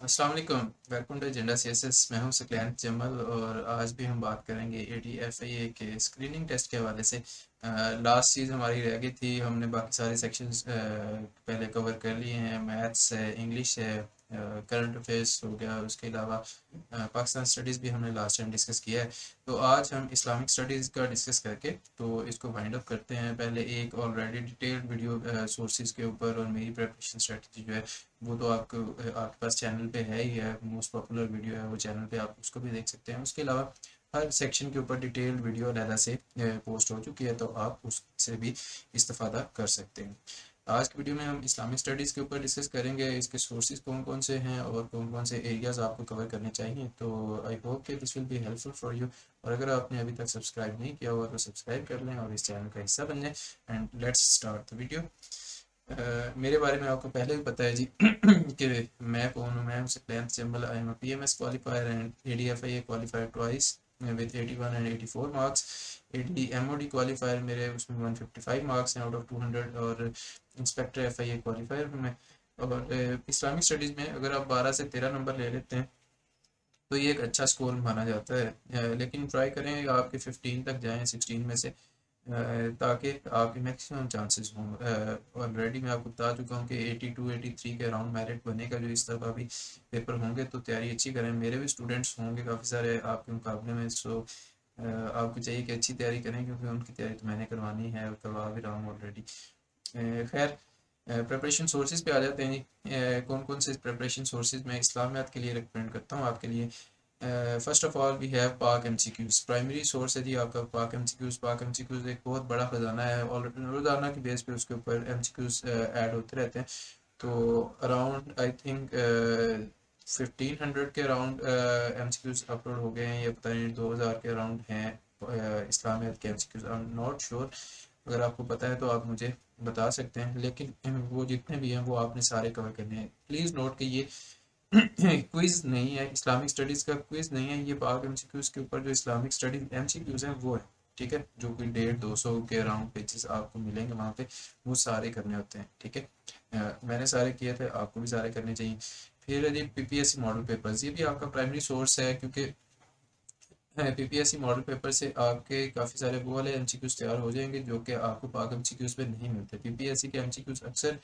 अस्सलाम वालेकुम, welcome to agenda CSS. मैं हूं सकलैन जमल और आज भी हम बात करेंगे एडीएफआईए के स्क्रीनिंग टेस्ट के हवाले से। लास्ट चीज़ हमारी रह गई थी, हमने बाकी सारे सेक्शंस पहले कवर कर लिए हैं। मैथ्स है, इंग्लिश है, करंट अफेयर्स हो गया, उसके अलावा पाकिस्तान स्टडीज़ भी हमने लास्ट टाइम डिस्कस किया है। तो आज हम इस्लामिक स्टडीज़ का डिस्कस करके तो इसको वाइंड अप करते हैं। पहले एक ऑलरेडी डिटेल्ड वीडियो सोर्सेज के ऊपर और मेरी प्रिपरेशन स्ट्रेटजी जो है वो तो आपके पास चैनल पे है ही है, मोस्ट पॉपुलर वीडियो है वो चैनल पे, आप उसको भी देख सकते हैं। उसके अलावा हर सेक्शन के ऊपर डिटेल्ड वीडियो अलहदा से पोस्ट हो चुकी है, तो आप उससे भी इस्तेफादा कर सकते हैं। आज की वीडियो में हम इस्लामिक स्टडीज़ के ऊपर डिस्कस करेंगे, इसके सोर्सेज कौन कौन से हैं और कौन कौन से एरियाज़ आपको कवर करने चाहिए। तो आई होप कि this will be helpful for you. और अगर आपने अभी तक सब्सक्राइब नहीं किया हुआ तो सब्सक्राइब कर लें और इस चैनल का हिस्सा बन जाएं। And let's start the video. मेरे बारे में आपको पहले भी पता है जी कि मैं कौन हूँ। मैं हूँ Saqlain Jambal. I am a PMS qualifier and ADFIA qualifier twice with 81 and 84 marks. ADMOD qualifier मेरे उसमें 155 मार्क्स हैं आउट ऑफ 200 और इंस्पेक्टर एफआईए क्वालिफायर हूँ मैं। और इस्लामिक स्टडीज़ में अगर आप 12 से 13 नंबर ले लेते हैं तो ये एक अच्छा स्कोर माना जाता है। लेकिन ट्राई करें आपके 15 तक जाएं 16 में से, ताकि आपके मैक्सिमम चांसेस हों। ऑलरेडी मैं आपको बता चुका हूँ कि 82 83 के अराउंड मेरिट बनेगा जो इस दफ़ा भी पेपर होंगे, तो तैयारी अच्छी करें। मेरे भी स्टूडेंट्स होंगे काफ़ी सारे आपके मुकाबले में, सो आपको चाहिए कि अच्छी तैयारी करें, क्योंकि उनकी तैयारी तो मैंने करवानी है और करवा भी रहा हूँ ऑलरेडी। खैर, प्रिपरेशन सोर्सेज पे आ जाते हैं जी। कौन कौन से प्रिपरेशन सोर्सेज मैं इस्लामियात के लिए रिकमेंड करता हूँ आपके लिए। First of all we have Pak MCQs. Primary source है जी आपका पाक एमसीक्यूज। पाक एमसीक्यूज एक बहुत बड़ा खजाना है और रोजाना की बेस पे उसके ऊपर एमसीक्यूज ऐड होते रहते हैं। तो अराउंड आई थिंक 1500 के अराउंड एमसीक्यूज अपलोड हो गए हैं, या पता नहीं 2000 के अराउंड हैं इस्लामियात के MCQs. I am not sure, अगर आपको पता है तो आप मुझे बता सकते हैं, लेकिन वो जितने भी हैं वो आपने सारे कवर करने हैं। प्लीज़ नोट कि ये क्विज नहीं है, इस्लामिक स्टडीज़ का क्विज नहीं है। ये पाक एमसीक्यूज के ऊपर जो इस्लामिक स्टडीज एमसीक्यूज हैं वो है, ठीक है, जो कि 150-200 के अराउंड पेजेस आपको मिलेंगे वहाँ पे, वो सारे करने होते हैं, ठीक है। मैंने सारे किए थे, आपको भी सारे करने चाहिए। फिर यदि पीपीएससी मॉडल पेपर्स, ये भी आपका प्राइमरी सोर्स है, क्योंकि पीपीएससी मॉडल पेपर से आपके काफ़ी सारे वो वाले एमसीक्यूज तैयार हो जाएंगे जो कि आपको पाक एमसीक्यूज पे नहीं मिलते। पीपीएससी के एमसीक्यूज अक्सर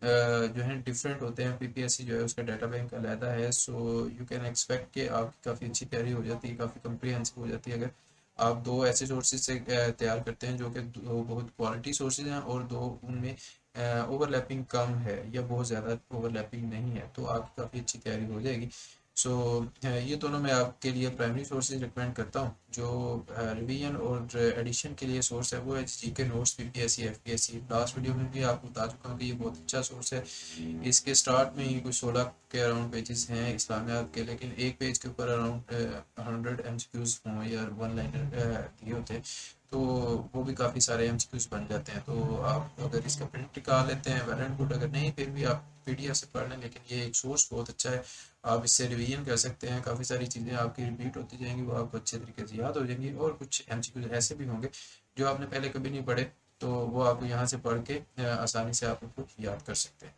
जो है डिफरेंट होते हैं। पीपीएससी जो है उसका डाटा बैंक अलहदा है, सो यू कैन एक्सपेक्ट कि आपकी काफ़ी अच्छी तैयारी हो जाती है, काफ़ी कम्प्रीहेंसिव हो जाती है अगर आप दो ऐसे सोर्सेज से तैयार करते हैं जो कि दो बहुत क्वालिटी सोर्सेज हैं और दो उनमें ओवरलैपिंग कम है या बहुत ज़्यादा ओवरलैपिंग नहीं है, तो आपकी काफ़ी अच्छी तैयारी हो जाएगी। सो ये दोनों मैं आपके लिए प्राइमरी सोर्सेज रिकमेंड करता हूँ। जो रिवीजन और एडिशन के लिए सोर्स है वो है GK notes PPSC FPSC. Last video में भी आपको बता चुका हूँ कि ये बहुत अच्छा सोर्स है। इसके स्टार्ट में ही कुछ 16 के अराउंड पेजेस हैं इस्लामियात के, लेकिन एक पेज के ऊपर अराउंड 100 एमसीक्यूज हों या वन लाइनर दिए होते हैं, तो वो भी काफ़ी सारे एमसीक्यूज बन जाते हैं। तो आप अगर इसका प्रिंट निकाल लेते हैं वेल एंड गुड, अगर नहीं फिर भी आप पीडीएफ से पढ़ लें, लेकिन ये एक सोर्स बहुत अच्छा है। आप इससे रिवीजन कर सकते हैं, काफ़ी सारी चीज़ें आपकी रिपीट होती जाएंगी, वो आपको अच्छे तरीके से याद हो जाएंगी। और कुछ एमसीक्यूज ऐसे भी होंगे जो आपने पहले कभी नहीं पढ़े, तो वो आपको यहाँ से पढ़ के आसानी से आप उनको याद कर सकते हैं।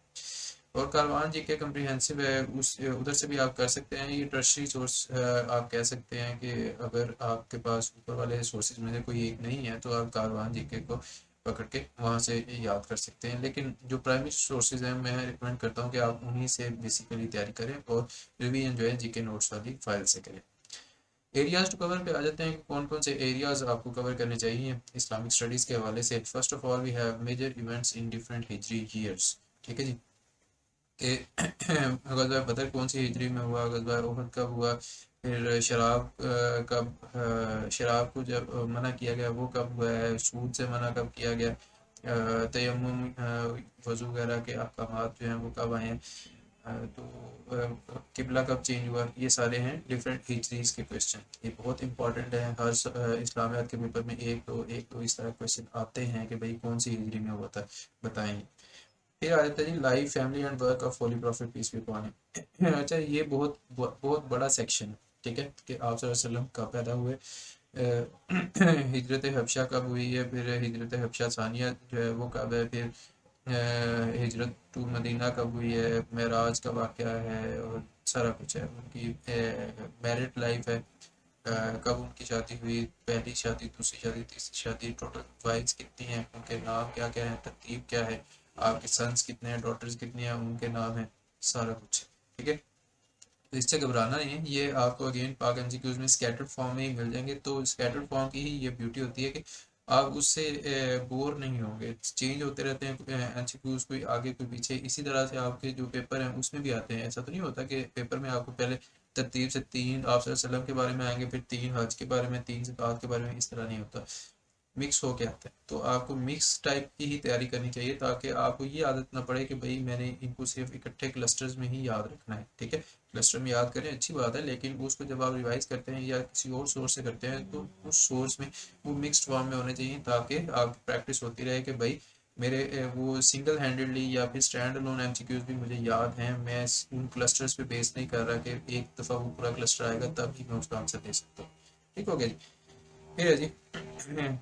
और कारवान जी के कम्प्रीहेंसिव है, उस उधर से भी आप कर सकते हैं। ये टर्शरी सोर्स आप कह सकते हैं कि अगर आपके पास ऊपर वाले सोर्सेज में से कोई एक नहीं है तो आप कारवान जी के को पकड़ के वहाँ से याद कर सकते हैं। लेकिन जो प्राइमरी सोर्सेज हैं मैं रिकमेंड करता हूँ कि आप उन्हीं से बेसिकली तैयारी करें और रिवीजन जो है जीके नोट्स वाली फाइल से करें। एरियाज टू कवर पे आ जाते हैं कि कौन कौन से एरियाज आपको कवर करने चाहिए इस्लामिक स्टडीज़ के हवाले से। First of all we have major events in different Hijri years, ठीक है जी। कि गज़वा बदर कौन सी हिजरी में हुआ, गज़वा उहद कब हुआ, फिर शराब शराब को जब मना किया गया वो कब हुआ है, सूद से मना कब किया गया, तयम्मुम वज़ू वगैरह के अहकामात जो हैं वो कब आए हैं, तो किबला कब चेंज हुआ, ये सारे हैं डिफरेंट हिजरीज के क्वेश्चन। ये बहुत इंपॉर्टेंट है, हर इस्लामियात के पेपर में एक तो इस तरह क्वेश्चन आते हैं कि भाई कौन सी हिजरी में हुआ था, बताएं। फिर आ जाता है जी life family and work of holy prophet peace be upon him. अच्छा, ये बहुत बहुत बड़ा सेक्शन है, ठीक है, कि आप सल्लल्लाहु अलैहि वसल्लम कब पैदा हुए, हिजरत हबशा कब हुई है, फिर हिजरत हबशा सानिया जो है वो कब है, फिर ہجرت ٹو مدینہ کب ہوئی ہے، معراج کا واقعہ ہے، اور سارا کچھ ہے، ان کی میرٹ لائف ہے، کب ان کی شادی ہوئی، پہلی شادی، دوسری شادی، تیسری شادی، ٹوٹل وائفس کتنی ہیں، ان کے نام کیا کیا ہیں، ترتیب کیا ہے، آپ کے سنس کتنے ہیں، ڈاٹرز کتنی ہیں، ان کے نام ہیں، سارا کچھ، ٹھیک ہے۔ تو اس سے گھبرانا نہیں ہے، یہ آپ کو اگین پاک ایم سی کیوز میں اسکیٹرڈ فارم میں ہی مل جائیں گے، تو اسکیٹرڈ فارم کی ہی یہ بیوٹی ہوتی ہے کہ آپ اس سے بور نہیں ہوں گے، چینج ہوتے رہتے ہیں ایم سی کیوز، کوئی آگے کوئی پیچھے، اسی طرح سے آپ کے جو پیپر ہیں اس میں بھی آتے ہیں، ایسا تو نہیں ہوتا کہ پیپر میں آپ کو پہلے ترتیب سے تین آپ صلی اللہ علیہ وسلم کے بارے میں آئیں گے، پھر تین حج کے بارے میں، تین زکوٰۃ کے بارے میں، اس طرح نہیں ہوتا، مکس ہو کے آتا ہے، تو آپ کو مکس ٹائپ کی ہی تیاری کرنی چاہیے، تاکہ آپ کو یہ عادت نہ پڑے کہ بھائی میں نے ان کو صرف اکٹھے کلسٹرز میں ہی یاد رکھنا ہے، ٹھیک ہے، کلسٹر میں یاد کریں اچھی بات ہے، لیکن اس کو جب آپ ریوائز کرتے ہیں یا کسی اور سورس سے کرتے ہیں تو اس سورس میں وہ مکسڈ فارم میں ہونے چاہیے، تاکہ آپ کی پریکٹس ہوتی رہے کہ بھائی میرے وہ سنگل ہینڈڈلی یا پھر stand alone M C Qs بھی مجھے یاد ہیں، میں ان کلسٹرز پہ بیس نہیں کر رہا کہ ایک دفعہ وہ پورا کلسٹر آئے گا تب ہی میں اس کا آنسر دے سکتا ہوں، ٹھیک ہو گیا جی۔ پھر ہے جی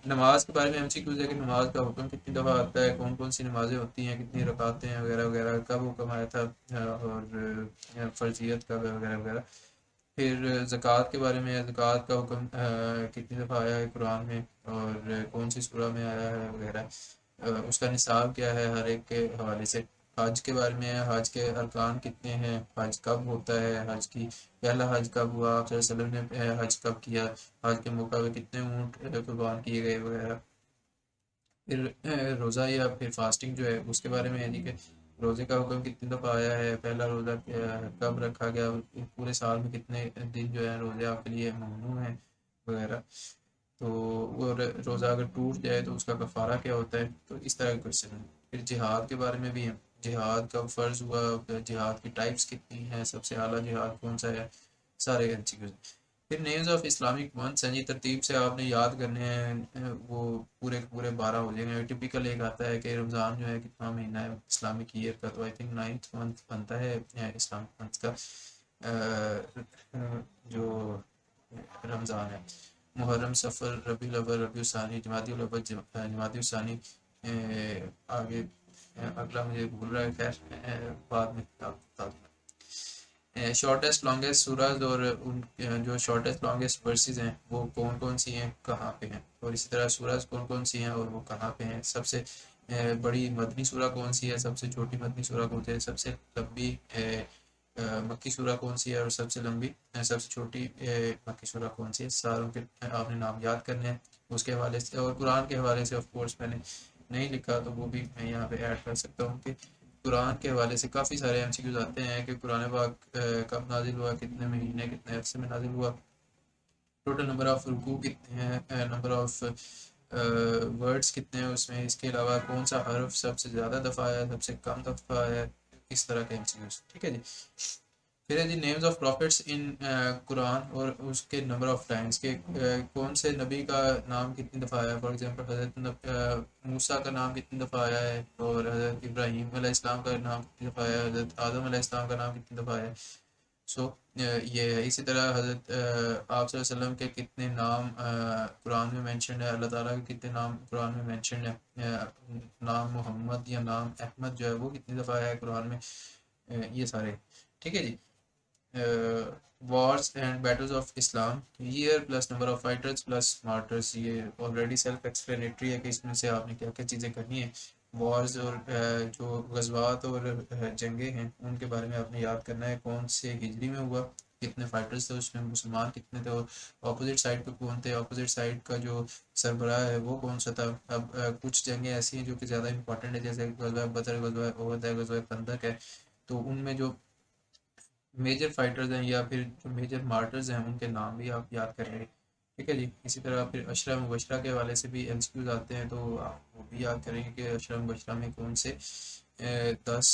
نماز کے بارے میں ایم سی کیوز ہے کہ نماز کا حکم کتنی دفعہ آتا ہے، کون کون سی نمازیں ہوتی ہیں، کتنی رکعتیں ہیں وغیرہ وغیرہ، کب حکم آیا تھا، اور فرضیت کب ہے وغیرہ وغیرہ۔ پھر زکوٰۃ کے بارے میں، زکوٰۃ کا حکم کتنی دفعہ آیا ہے قرآن میں، اور کون سی سورہ میں آیا ہے وغیرہ، اس کا نصاب کیا ہے ہر ایک کے حوالے سے۔ حج کے بارے میں، حج کے ارکان کتنے ہیں، حج کب ہوتا ہے، حج کی پہلا حج کب ہوا، آپ صلی اللہ علیہ وسلم نے حج کب کیا، حج کے موقع پہ کتنے اونٹ قربان کیے گئے وغیرہ۔ پھر روزہ یا پھر فاسٹنگ جو ہے اس کے بارے میں ہے جی کہ روزے کا حکم کتنی دفعہ آیا ہے، پہلا روزہ کب رکھا گیا، پورے سال میں کتنے دن جو ہے روزے آپ کے لیے ممنوع ہیں وغیرہ، تو اور روزہ اگر ٹوٹ جائے تو اس کا کفارہ کیا ہوتا ہے، تو اس طرح کے کوشچن ہیں۔ پھر جہاد کے بارے میں بھی ہیں، جہاد کب فرض ہوا، جہاد کی ٹائپس کتنی ہیں، سب سے اعلیٰ جہاد کون سا ہے، سارے اچھی چیزیں۔ پھر نیمز آف اسلامک منتھس ہیں جی، ترتیب سے آپ نے یاد کرنے ہیں، وہ پورے پورے 12 ہو جائیں گے۔ ٹپیکل ایک آتا ہے کہ رمضان جو ہے کتنا مہینہ ہے اسلامک ایئر کا، تو آئی تھنک 9th منتھ بنتا ہے اسلامک منتھ کا، جو رمضان ہے۔ محرم، صفر، ربیع الاول، ربیع الثانی، جمادی الاول، جمادی الثانی، آگے اگلا مجھے بھول رہا ہے، خیر بعد میں آپ بتا دوں۔ شارٹیسٹ لانگیسٹ سوراز اور ان جو شارٹیسٹ لانگیسٹ ورسز ہیں وہ کون کون سی ہیں، کہاں پہ ہیں، اور اسی طرح سوراز کون کون سی ہیں اور وہ کہاں پہ ہیں، سب سے بڑی مدنی سورہ کون سی ہے، سب سے چھوٹی مدنی سورہ کون سی ہے، سب سے لمبی مکی سورہ کون سی ہے، اور سب سے لمبی سب سے چھوٹی مکی سورہ کون سی ہے، ساروں کے آپ نے نام یاد کرنے ہیں اس کے حوالے سے، اور قرآن کے حوالے سے آف کورس میں نے نہیں لکھا تو وہ بھی میں یہاں پہ ایڈ کر سکتا ہوں کہ قرآن کے حوالے سے کافی سارے ایم سی کیوز آتے ہیں کہ قرآن پاک کب نازل ہوا، کتنے مہینے کتنے عرصے میں نازل ہوا، ٹوٹل نمبر آف رکوع کتنے ہیں، نمبر آف ورڈز کتنے ہیں اس میں، اس کے علاوہ کون سا حرف سب سے زیادہ دفعہ آیا، سب سے کم دفعہ آیا، اس طرح کے ایم سی کیوز، ٹھیک ہے جی۔ پھر ہے جی نیمز آف پروفٹس ان قرآن اور اس کے نمبر آف ٹائمز کہ کون سے نبی کا نام کتنی دفعہ آیا، فار ایگزامپل حضرت موسیٰ کا نام کتنی دفعہ آیا ہے، اور حضرت ابراہیم علیہ السلام کا نام کتنی دفعہ آیا ہے، حضرت آدم علیہ السلام کا نام کتنی دفعہ آیا ہے، سو یہ ہے۔ اسی طرح حضرت آپ صلی اللہ علیہ وسلم کے کتنے نام قرآن میں مینشنڈ ہے، اللہ تعالیٰ کے کتنے نام قرآن میں مینشنڈ ہے، نام محمد یا نام احمد جو ہے وہ کتنی دفعہ آیا ہے قرآن میں، یہ سارے، ٹھیک ہے جی۔ Wars and battles of Islam, air plus number of fighters plus martyrs, یہ آلریڈی سیلف ایکسپلینیٹری ہے کہ اس میں سے آپ نے کیا کیا چیزیں کرنی ہیں۔ وارز اور جو غزوات اور جنگیں ہیں ان کے بارے میں آپ نے یاد کرنا ہے، کون سے ہجری میں ہوا، کتنے فائٹرز تھے اس میں، مسلمان کتنے تھے، اور اپوزٹ سائڈ پہ کون تھے، اپوزٹ سائڈ کا جو سربراہ ہے وہ کون سا تھا۔ اب کچھ جنگیں ایسی ہیں جو کہ زیادہ امپورٹنٹ ہے، جیسے غزوہ بدر، غزوہ احد ہے، غزوہ خندق ہے، تو ان میں جو میجر فائٹرز ہیں یا پھر جو میجر مارٹرز ہیں ان کے نام بھی آپ یاد کریں گے، ٹھیک ہے جی۔ اسی طرح پھر عشرہ مبشرہ کے حوالے سے بھی ایم سی کیوز آتے ہیں، تو آپ وہ بھی یاد کریں گے کہ عشرہ مبشرہ میں کون سے 10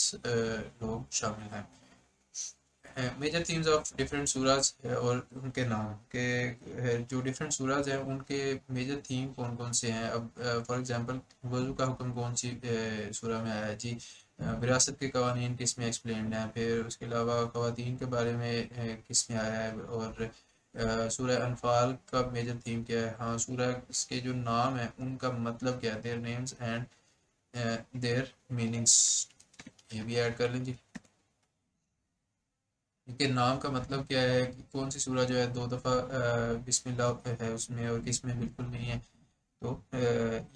لوگ شامل ہیں۔ میجر تھیمز آف ڈفرینٹ سوراز اور ان کے نام کہ جو ڈفرینٹ سوراز ہیں ان کے میجر تھیم کون کون سے ہیں۔ اب فار ایگزامپل وضو کا حکم کون سی سورہ میں آیا ہے جی، وراثت کے قوانین کس میں ایکسپلینڈ ہیں، پھر اس کے علاوہ خواتین کے بارے میں کس میں آیا ہے، اور سورہ انفال کا میجر تھیم کیا ہے، ہاں سورہ اس کے جو نام ہیں ان کا مطلب کیا ہے، their names and their meanings, ये भी ऐड कर लें जी। इनके नाम का मतलब क्या है कि कौन सी सूरह जो है 2 दफ़ा बिस्मिल्लाह है उसमें और किस में बिल्कुल नहीं है, तो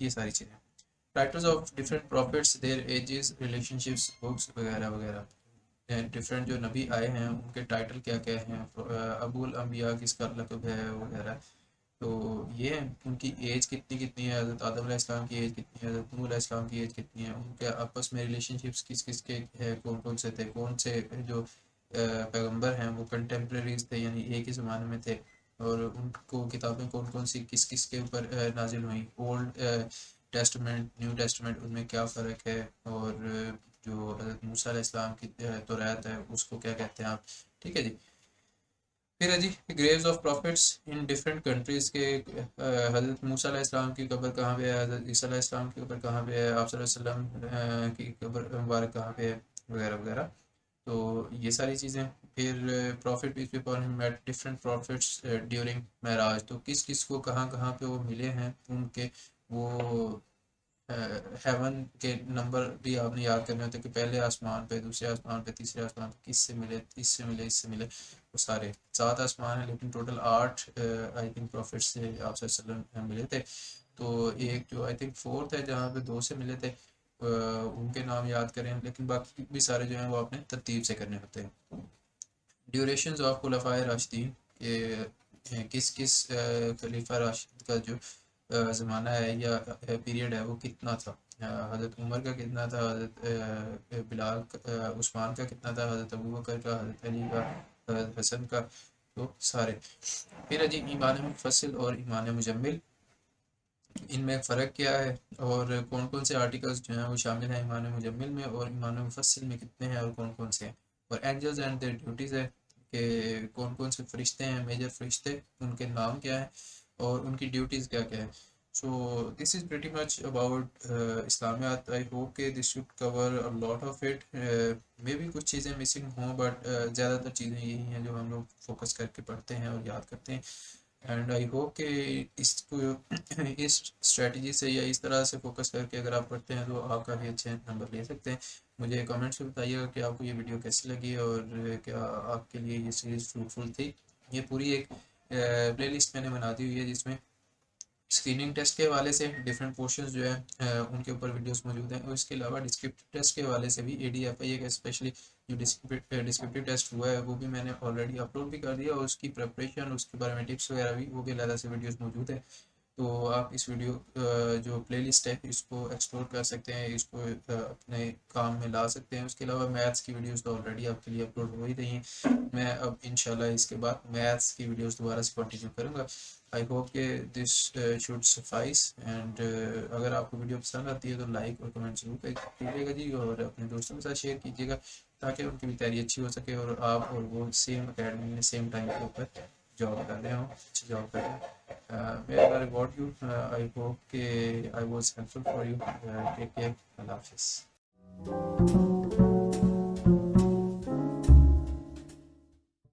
ये सारी चीज़ें। Titles of different profits, there edges, relationships, books वगैरह वगैरह। डिफरेंट जो नबी आए हैं उनके टाइटल क्या क्या हैं, अबुल अंबिया किसका लक़ब है वगैरह। तो ये हैं उनकी एज कितनी कितनी है, हज़रत आदम अलैहिस्सलाम की एज कितनी है, हज़रत नूह अलैहिस्सलाम की एज कितनी है, उनके आपस में रिलेशनशिप्स किस किस के है, कौन कौन से थे, कौन से जो पैगंबर हैं वो कंटेम्प्रेरीज थे यानी एक ही ज़माने में थे, और उनको किताबें कौन कौन सी किस किस के ऊपर नाजिल हुई, ओल्ड टेस्टमेंट न्यू टेस्टमेंट, उनमें क्या फ़र्क है, और जो हज़रत मूसा अलैहिस्सलाम की तौरात है उसको क्या कहते हैं आप। ठीक है जी। फिर है जी graves of prophets in different countries के, हज़रत मूसा अलैहिस्सलाम की कब्र कहाँ पे है, हज़रत ईसा अलैहिस्सलाम की कब्र कहाँ पे है, आप सल्लल्लाहु अलैहि वसल्लम की कब्र मुबारक कहाँ पे है वगैरह वगैरह। तो ये सारी चीज़ें। फिर prophet peace be upon him met different prophets during Miraj, तो किस किस को कहाँ कहाँ पे वो मिले हैं उनके वो हेवन के नंबर भी आपने याद करने होते हैं कि पहले आसमान पे, दूसरे आसमान पे, तीसरे आसमान पे किससे मिले, इससे मिले, इससे मिले। वो सारे 7 आसमान हैं लेकिन टोटल 8 आई थिंक प्रॉफिट से आप वसल्लम मिले थे। तो एक जो आई थिंक फोर्थ है जहाँ पे 2 से मिले थे, उनके नाम याद करें, लेकिन बाकी भी सारे जो हैं वो आपने तरतीब से करने होते हैं। ड्यूरेशंस ऑफ खुलफाए राशिदीन के किस किस खलीफा राशिद का जो ज़माना है या पीरियड है वो कितना था, हज़रत उमर का कितना था, हज़रत बिलाल उस्मान का कितना था, हज़रत अबू बकर का, हज़रत अली का, हज़रत हसन का, तो सारे। फिर है जी ईमान मुफस्सिल और ईमान मुजम्मिल, इनमें फ़र्क क्या है और कौन कौन से आर्टिकल्स जो हैं वो शामिल हैं ईमान मुजम्मिल में, और ईमान मुफस्सिल में कितने हैं और कौन कौन से हैं। और एंजल्स एंड देयर ड्यूटीज़ है कि कौन कौन से फरिश्ते हैं, मेजर फरिश्ते, उनके नाम क्या है और उनकी ड्यूटीज़ क्या क्या है। So this is pretty much about Islamiyat. I hope के this should cover a lot of it. मे भी कुछ चीज़ें मिसिंग हों बट ज़्यादातर चीज़ें यही हैं जो हम लोग फोकस करके पढ़ते हैं और याद करते हैं। एंड आई होप कि इसको इस स्ट्रेटजी से या इस तरह से फोकस करके अगर आप पढ़ते हैं तो आप काफ़ी अच्छे नंबर ले सकते हैं। मुझे कमेंट्स में बताइएगा कि आपको ये वीडियो कैसी लगी और क्या आपके लिए ये सीरीज़ फ्रूटफुल थी। ये पूरी एक प्लेलिस्ट मैंने बना दी हुई है जिसमें स्क्रीनिंग टेस्ट के हवाले से डिफरेंट पोर्शंस जो है उनके ऊपर वीडियोस मौजूद हैं, और इसके अलावा डिस्क्रिप्टिव टेस्ट के हवाले से भी ADFI का स्पेशली जो डिस्क्रिप्टिव टेस्ट हुआ है वो भी मैंने ऑलरेडी अपलोड भी कर दिया, और उसकी प्रिपरेशन, उसके बारे में टिप्स वगैरह भी वो भी अलग से वीडियोस मौजूद हैं। तो आप इस वीडियो जो प्लेलिस्ट है इसको एक्सप्लोर कर सकते हैं, इसको अपने काम में ला सकते हैं। उसके अलावा मैथ्स की वीडियोस तो ऑलरेडी आपके लिए अपलोड हो ही रही हैं। मैं अब इंशाल्लाह इसके बाद मैथ्स की वीडियोस दोबारा से कंटिन्यू करूँगा। आई होप के दिस शुड सफाइस, एंड अगर आपको वीडियो पसंद आती है तो लाइक और कमेंट जरूर कीजिएगा जी, और अपने दोस्तों के साथ शेयर कीजिएगा ताकि उनकी भी तैयारी अच्छी हो सके और आप और वो सेम अकेडमी में सेम टाइम के ऊपर जॉब कर रहे हों, अच्छी जॉब कर रहे हों। May Allah reward you. I hope I was helpful for you. Take care. Allah Hafiz.